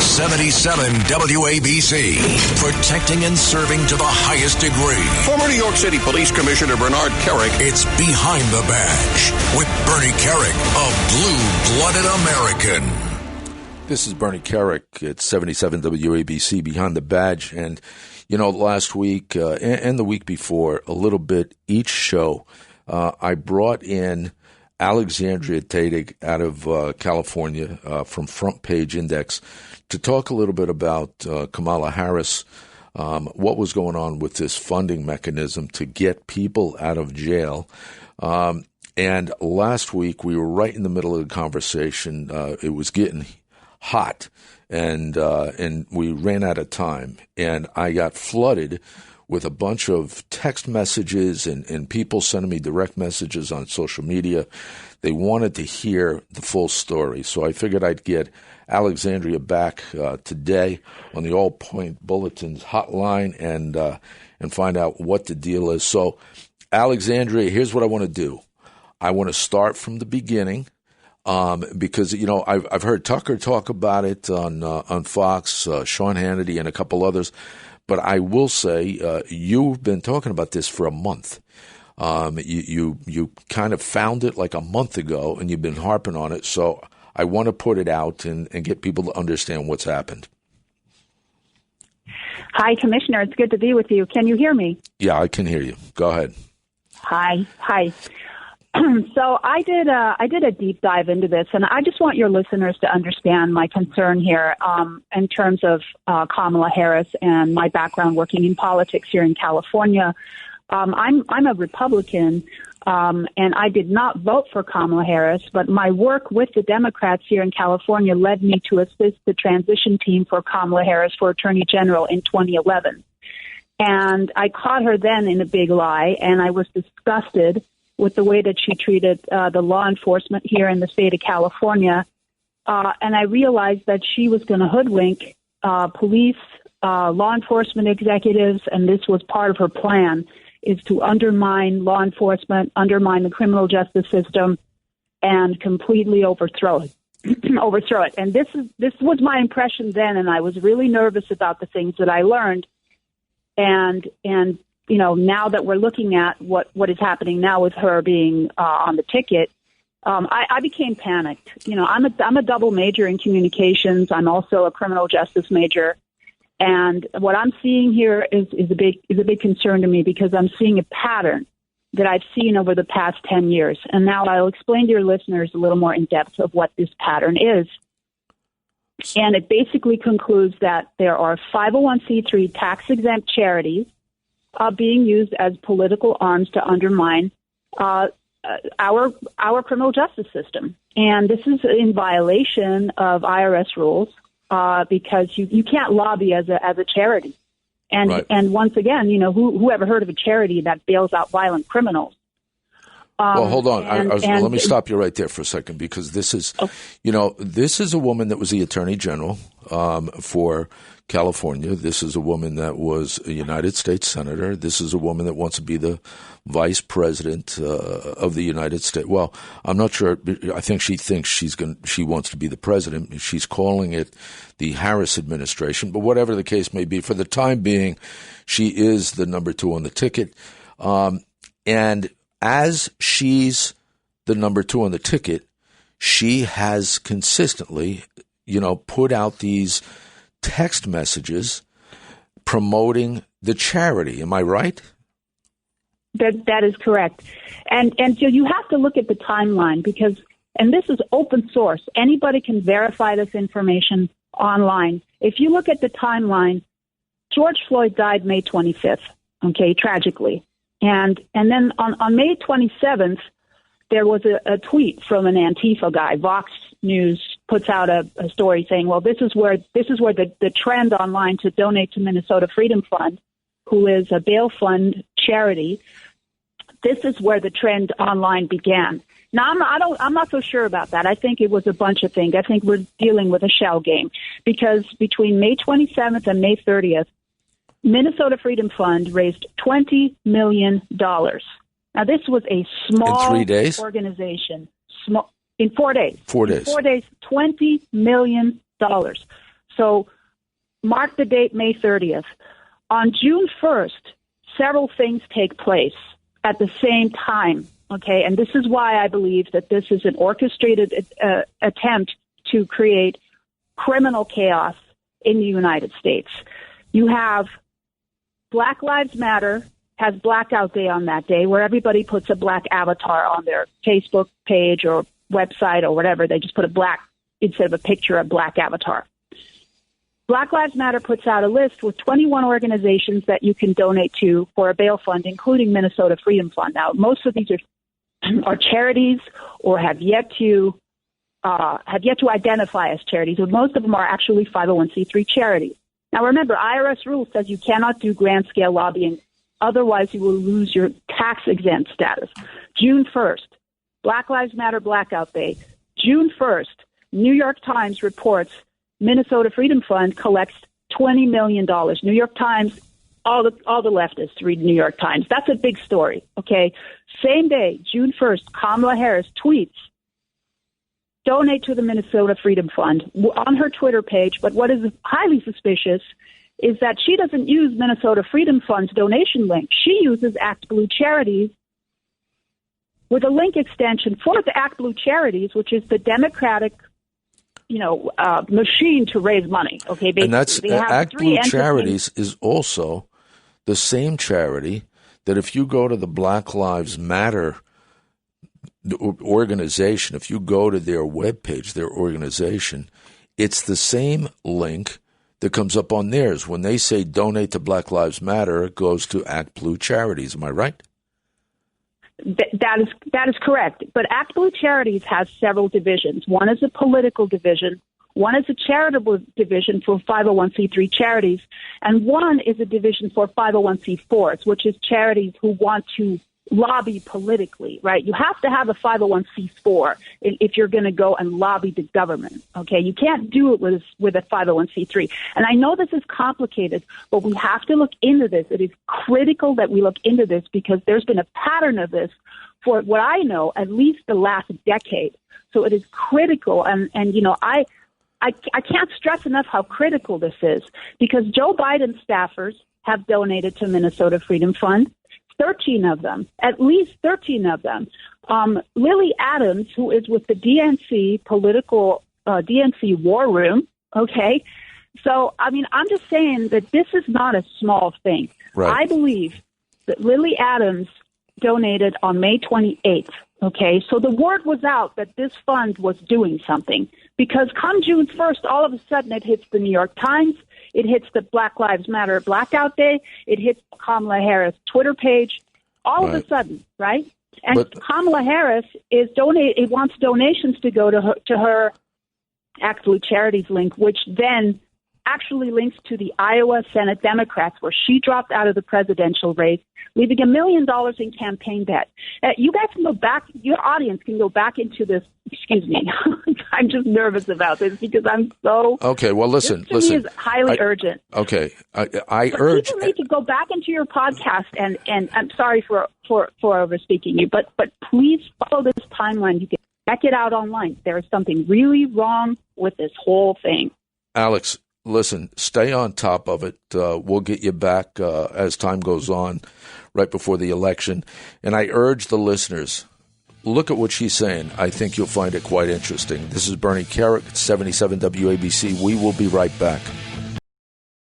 77 WABC, protecting and serving to the highest degree. Former New York City Police Commissioner Bernard Kerik. It's Behind the Badge with Bernie Kerik, a blue-blooded American. This is Bernie Kerik at 77 WABC, Behind the Badge. And, you know, last week and the week before, a little bit each show, I brought in Alexandria Datig out of California from Front Page Index to talk a little bit about Kamala Harris, what was going on with this funding mechanism to get people out of jail. And last week we were right in the middle of the conversation. It was getting hot, and we ran out of time. And I got flooded with a bunch of text messages and people sending me direct messages on social media. They wanted to hear the full story. So I figured I'd get Alexandria back today on the All Point Bulletin's hotline and find out what the deal is. So, Alexandria, here's what I want to do. I want to start from the beginning because, you know, I've heard Tucker talk about it on Fox, Sean Hannity, and a couple others. But I will say you've been talking about this for a month. You kind of found it like a month ago, and you've been harping on it. So I want to put it out and get people to understand what's happened. Hi, Commissioner. It's good to be with you. Can you hear me? Yeah, I can hear you. Go ahead. Hi. So I did a deep dive into this, and I just want your listeners to understand my concern here in terms of Kamala Harris and my background working in politics here in California. I'm a Republican, and I did not vote for Kamala Harris, but my work with the Democrats here in California led me to assist the transition team for Kamala Harris for Attorney General in 2011. And I caught her then in a big lie, and I was disgusted with the way that she treated the law enforcement here in the state of California. And I realized that she was going to hoodwink police, law enforcement executives, and this was part of her plan, is to undermine law enforcement, undermine the criminal justice system, and completely overthrow it. And this was my impression then, and I was really nervous about the things that I learned. And you know, now that we're looking at what is happening now with her being on the ticket, I became panicked. You know, I'm a double major in communications. I'm also a criminal justice major, and what I'm seeing here is a big concern to me because I'm seeing a pattern that I've seen over the past 10 years. And now I'll explain to your listeners a little more in depth of what this pattern is. And it basically concludes that there are 501c3 tax-exempt charities being used as political arms to undermine our criminal justice system. And this is in violation of IRS rules because you can't lobby as a charity. And right. And once again, you know, who ever heard of a charity that bails out violent criminals? Well, hold on. Let me stop you right there for a second because this is, you know, this is a woman that was the Attorney General for California. This is a woman that was a United States Senator. This is a woman that wants to be the Vice President of the United States. Well, I'm not sure. I think she thinks she wants to be the president. She's calling it the Harris administration. But whatever the case may be, for the time being, she is the number 2 on the ticket. And as she's the number 2 on the ticket, she has consistently, you know, put out these text messages promoting the charity. Am I right? That is correct. And so you have to look at the timeline because, and this is open source. Anybody can verify this information online. If you look at the timeline, George Floyd died May 25th, okay, tragically. And then on May 27th, there was a tweet from an Antifa guy. Vox News puts out a story saying, well, this is where the trend online to donate to Minnesota Freedom Fund, who is a bail fund charity. This is where the trend online began. Now, I'm not so sure about that. I think it was a bunch of things. I think we're dealing with a shell game because between May 27th and May 30th, Minnesota Freedom Fund raised $20 million. Now, this was a small in 3 days? Organization. In 4 days. 4 days. In 4 days, $20 million. So mark the date, May 30th. On June 1st, several things take place at the same time, okay? And this is why I believe that this is an orchestrated attempt to create criminal chaos in the United States. You have Black Lives Matter has Blackout Day on that day, where everybody puts a black avatar on their Facebook page or website or whatever. They just put a black, instead of a picture, a black avatar. Black Lives Matter puts out a list with 21 organizations that you can donate to for a bail fund, including Minnesota Freedom Fund. Now, most of these are charities or have yet to identify as charities, but most of them are actually 501c3 charities. Now, remember, IRS rule says you cannot do grand-scale lobbying. Otherwise, you will lose your tax-exempt status. June 1st, Black Lives Matter Blackout Day. June 1st, New York Times reports Minnesota Freedom Fund collects $20 million. New York Times, all the leftists read New York Times. That's a big story, okay? Same day, June 1st, Kamala Harris tweets, donate to the Minnesota Freedom Fund on her Twitter page. But what is highly suspicious is that she doesn't use Minnesota Freedom Fund's donation link. She uses Act Blue Charities with a link extension for the Act Blue Charities, which is the Democratic, machine to raise money. Okay, and that's Act Blue Charities is also the same charity that if you go to the Black Lives Matter organization, if you go to their webpage, their organization, it's the same link that comes up on theirs. When they say donate to Black Lives Matter, it goes to Act Blue Charities. Am I right? That is correct. But Act Blue Charities has several divisions. One is a political division. One is a charitable division for 501c3 charities. And one is a division for 501c4s, which is charities who want to lobby politically, right? You have to have a 501c4 if you're going to go and lobby the government, okay? You can't do it with a 501c3. And I know this is complicated, but we have to look into this. It is critical that we look into this because there's been a pattern of this for what I know, at least the last decade. So it is critical. And I can't stress enough how critical this is because Joe Biden's staffers have donated to Minnesota Freedom Fund. 13 of them, at least 13 of them. Lily Adams, who is with the DNC DNC war room, okay? So, I'm just saying that this is not a small thing. Right. I believe that Lily Adams donated on May 28th, okay? So the word was out that this fund was doing something because come June 1st, all of a sudden it hits the New York Times, it hits the Black Lives Matter Blackout Day. It hits Kamala Harris' Twitter page. All of a sudden, right? And Kamala Harris wants donations to go to her Act Blue Charities link, which then actually links to the Iowa Senate Democrats, where she dropped out of the presidential race, leaving $1 million in campaign debt. You guys can go back, your audience can go back into this. Excuse me. I'm just nervous about this because I'm so... Okay, well, listen. This to me is highly urgent. Okay, I urge... People need to go back into your podcast, and I'm sorry for overspeaking you, but please follow this timeline. You can check it out online. There is something really wrong with this whole thing. Alex, listen, stay on top of it. We'll get you back as time goes on, right before the election. And I urge the listeners, look at what she's saying. I think you'll find it quite interesting. This is Bernie Carrick, 77 WABC. We will be right back.